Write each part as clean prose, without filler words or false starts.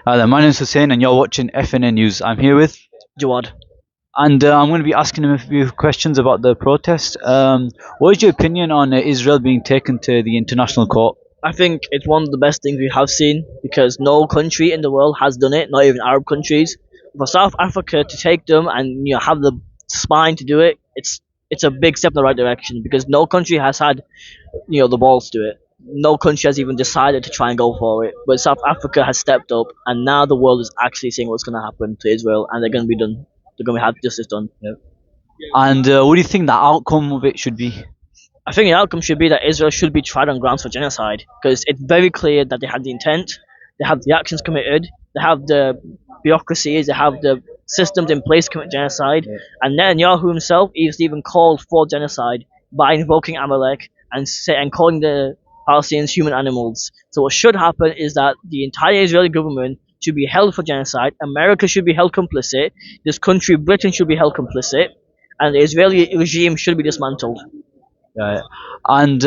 Hi there, my name's Hussein and you're watching FNN News. I'm here with, Jawad. and I'm going to be asking him a few questions about the protest. What is your opinion on Israel being taken to the international court? I think it's one of the best things we have seen because no country in the world has done it, not even Arab countries. For South Africa to take them and have the spine to do it, it's a big step in the right direction because no country has had the balls to do it. No country has even decided to try and go for it. But South Africa has stepped up, and now the world is actually seeing what's going to happen to Israel, and they're going to be done. They're going to have justice done. And what do you think the outcome of it should be? I think the outcome should be that Israel should be tried on grounds for genocide because it's very clear that they had the intent, they have the actions committed, they have the bureaucracies, they have the systems in place to commit genocide, and Netanyahu himself is even called for genocide by invoking Amalek and calling the Palestinians human animals. So what should happen is that the entire Israeli government should be held for genocide, America should be held complicit, this country, Britain, should be held complicit, and the Israeli regime should be dismantled. And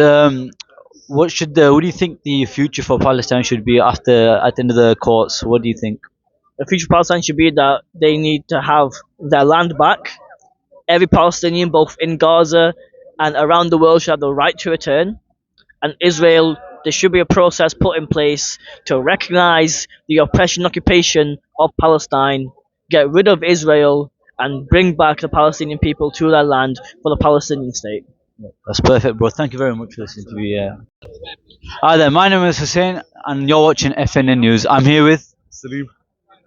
what do you think the future for Palestine should be at the end of the courts? What do you think? The future of Palestine should be that they need to have their land back. Every Palestinian, both in Gaza and around the world, should have the right to return. And Israel, there should be a process put in place to recognize the oppression and occupation of Palestine, get rid of Israel, and bring back the Palestinian people to their land for the Palestinian state. That's perfect, bro. Thank you very much for this interview. Hi there, my name is Hussein, and you're watching FNN News. I'm here with Sxleem.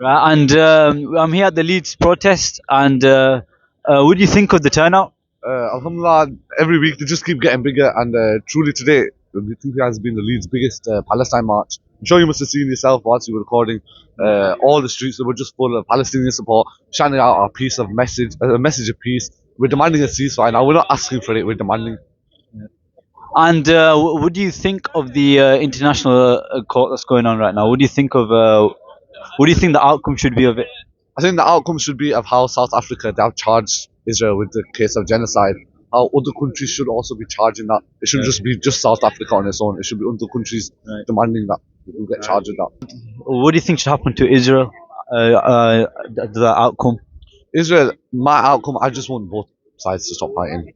right, and I'm here at the Leeds protest. And what do you think of the turnout? Alhamdulillah, every week they just keep getting bigger, and truly today, the think has been the Leeds' biggest Palestine march. I'm sure you must have seen yourself whilst you were recording. All the streets were just full of Palestinian support, shining out our a message of peace. We're demanding a ceasefire now. We're not asking for it. We're demanding. And what do you think of the international court that's going on right now? What do you think of? What do you think the outcome should be of it? I think the outcome should be of how South Africa they have charged Israel with the case of genocide. How other countries should also be charging that. It shouldn't just be just South Africa on its own. It should be other countries demanding that people get charged with that. What do you think should happen to Israel? The outcome. Israel, my outcome, I just want both sides to stop fighting.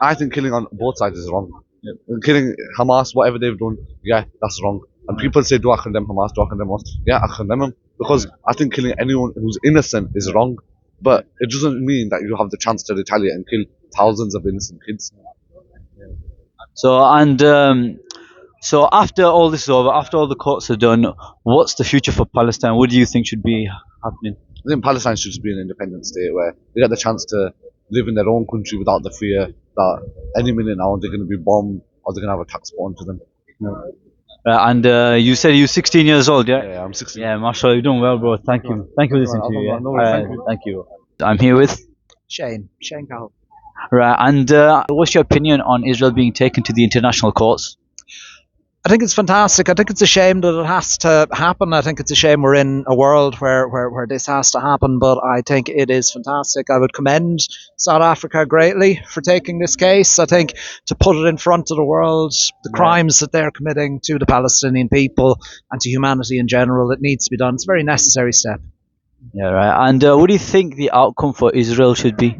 I think killing on both sides is wrong. Killing Hamas, whatever they've done, yeah, that's wrong. And people say, do I condemn Hamas, do I condemn Hamas? Yeah, I condemn them. Because I think killing anyone who's innocent is wrong. But it doesn't mean that you have the chance to retaliate and kill thousands of innocent kids. So after all this is over, after all the courts are done, what's the future for Palestine? What do you think should be happening? I think Palestine should just be an independent state where they get the chance to live in their own country without the fear that any minute now they're going to be bombed or they're going to have attacks put onto them. And you said you're 16 years old, yeah? Yeah, I'm 16. Yeah, mashallah, you're doing well, bro. Thank you. Thank you for listening to you. Yeah? Thank you. I'm here with Shane Cowell. right, and what's your opinion on Israel being taken to the international courts? I think it's fantastic. I think it's a shame that it has to happen. I think it's a shame we're in a world where this has to happen, but I think it is fantastic. I would commend South Africa greatly for taking this case. I think to put it in front of the world, the crimes that they're committing to the Palestinian people and to humanity in general, it needs to be done. It's a very necessary step. Yeah, right. And what do you think the outcome for Israel should be?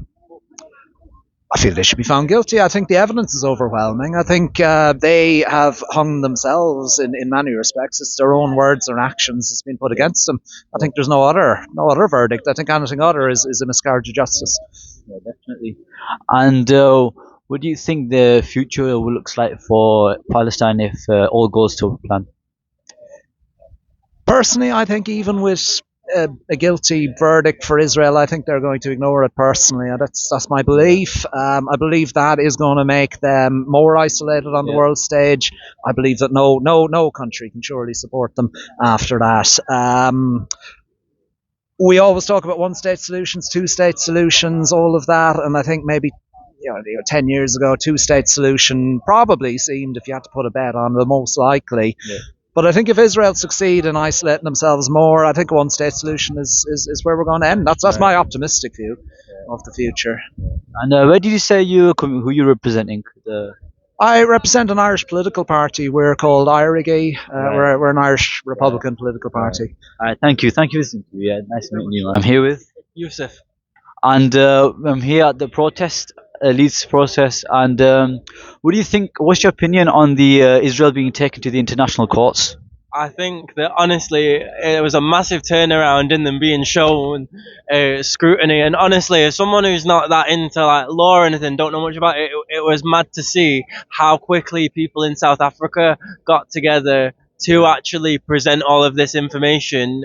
I feel they should be found guilty. I think the evidence is overwhelming. I think they have hung themselves in many respects. It's their own words or actions that's been put against them. I think there's no other verdict. I think anything other is a miscarriage of justice. Yeah, definitely. And what do you think the future looks like for Palestine if all goes to plan? Personally, I think even with a guilty verdict for Israel, I think they're going to ignore it personally. That's my belief. I believe that is going to make them more isolated on the world stage. I believe that no country can surely support them after that. We always talk about one-state solutions, two-state solutions, all of that, and I think maybe 10 years ago, two-state solution probably seemed, if you had to put a bet on, the most likely. Yeah. But I think if Israel succeed in isolating themselves more, I think a one-state solution is where we're going to end. That's my optimistic view of the future. And where did you say who you're representing? I represent an Irish political party. We're called IRIGI. We're an Irish Republican political party. All right, thank you for listening to me. Yeah, nice meeting you, man. I'm here with, Yusuf. and I'm here at the protest, Leeds protest. And what do you think? What's your opinion on the Israel being taken to the international courts? I think that honestly, it was a massive turnaround in them being shown scrutiny. And honestly, as someone who's not that into like law or anything, don't know much about it, it was mad to see how quickly people in South Africa got together to actually present all of this information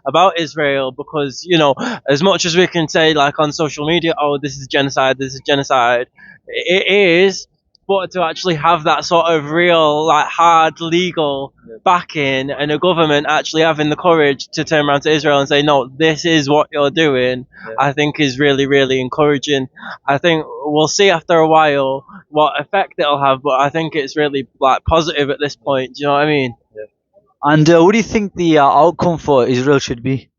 about Israel. Because, you know, as much as we can say like on social media, oh, this is genocide, it is. But to actually have that sort of real, like, hard legal backing, and a government actually having the courage to turn around to Israel and say, no, this is what you're doing, I think is really, really encouraging. I think we'll see after a while what effect it'll have, but I think it's really like positive at this point. Do you know what I mean? And what do you think the outcome for Israel should be?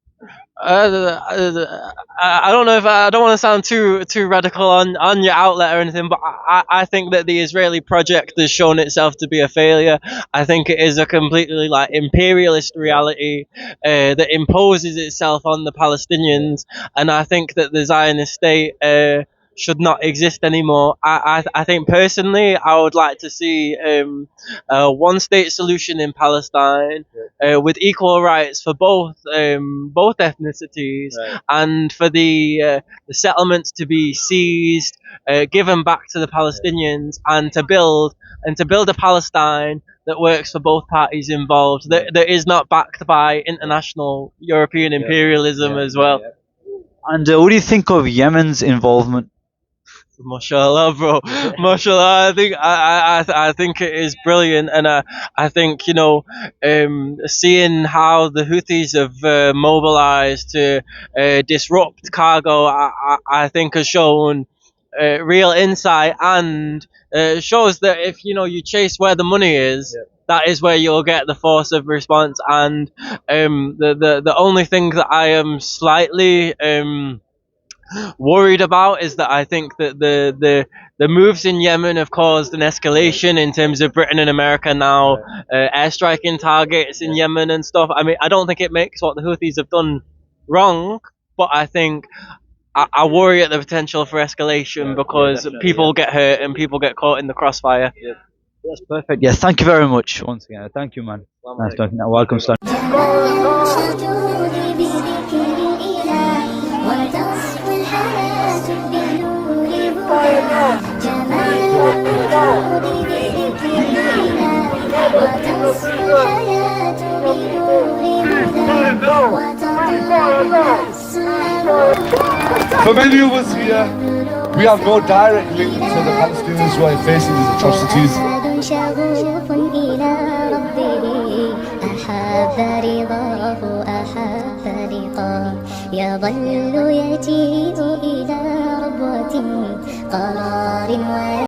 I don't know if I don't want to sound too radical on your outlet or anything, but I think that the Israeli project has shown itself to be a failure. I think it is a completely like imperialist reality that imposes itself on the Palestinians, and I think that the Zionist state should not exist anymore. I think personally, I would like to see a one-state solution in Palestine with equal rights for both ethnicities, and for the settlements to be seized, given back to the Palestinians, and to build a Palestine that works for both parties involved. That is not backed by international European imperialism as well. And what do you think of Yemen's involvement? Mashallah, bro. Mashallah. I think it is brilliant, and I think, you know, seeing how the Houthis have mobilized to disrupt cargo, I think has shown real insight, and shows that if you chase where the money is. That is where you'll get the force of response. And the only thing that I am slightly worried about is that I think that the moves in Yemen have caused an escalation in terms of Britain and America now airstriking targets in Yemen and stuff. I mean, I don't think it makes what the Houthis have done wrong, but I think I worry at the potential for escalation, because people get hurt and people get caught in the crossfire. That's perfect. Yes, thank you very much once again. Thank you, man. Nice talking. Welcome, sir. For many of us here, we have no direct link to the Palestinians who are facing these atrocities. شغوف إلى ربه أحب رضاه أحب لقاه يظل يجيء إلى ربوة قرار